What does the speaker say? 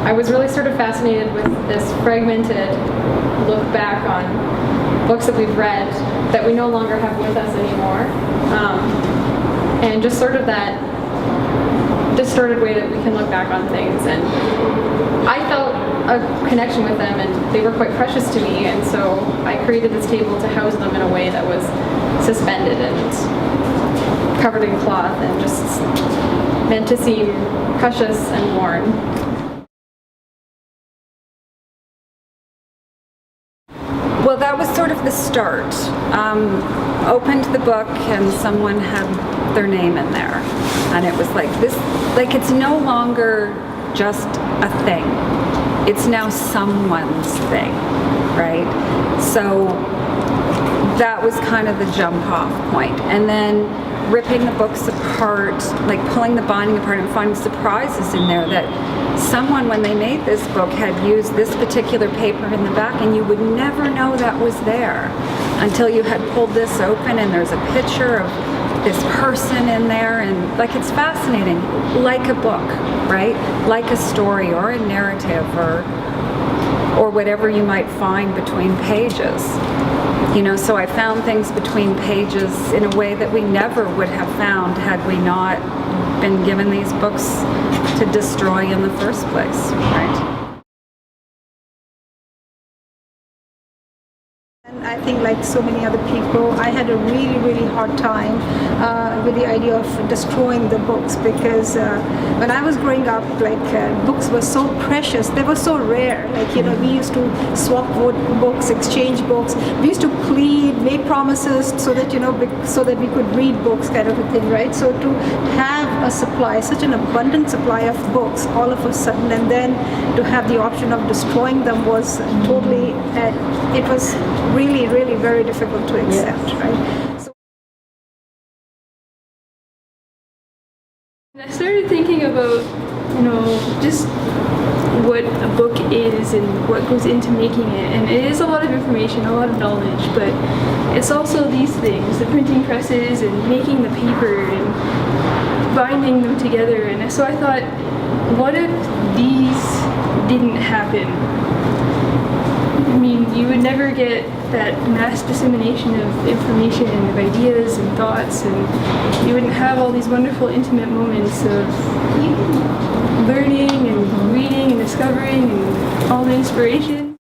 I was really sort of fascinated with this fragmented look back on books that we've read that we no longer have with us anymore, and just sort of that distorted way that we can look back on things. And I felt a connection with them, and they were quite precious to me, and so I created this table to house them in a way that was suspended and covered in cloth and just meant to seem precious and worn. Well, that was sort of the start. Opened the book and someone had their name in there, and it was like this, like it's no longer just a thing. It's now someone's thing, right? So that was kind of the jump off point. And then ripping the books apart, like pulling the binding apart and finding surprises in there that someone, when they made this book, had used this particular paper in the back, and you would never know that was there until you had pulled this open and there's a picture of this person in there, and like it's fascinating, like a book, right? Like a story or a narrative or whatever you might find between pages. You know, so I found things between pages in a way that we never would have found had we not been given these books to destroy in the first place, right? I think, like so many other people, I had a really, really hard time with the idea of destroying the books, because when I was growing up, like books were so precious, they were so rare. Like, you know, we used to swap books, exchange books. We used to plead, make promises so that, you know, so that we could read books, kind of a thing, right? So to have a supply, such an abundant supply of books all of a sudden, and then to have the option of destroying them was totally, it was really, really very difficult to accept, yes. Right? So I started thinking about, you know, just what a book is and what goes into making it, and it is a lot of information, a lot of knowledge, but it's also these things, the printing presses and making the paper and binding them together. And so I thought, what if these didn't happen? I mean, you would never get that mass dissemination of information and of ideas and thoughts, and you wouldn't have all these wonderful intimate moments of learning and reading and discovering and all the inspiration.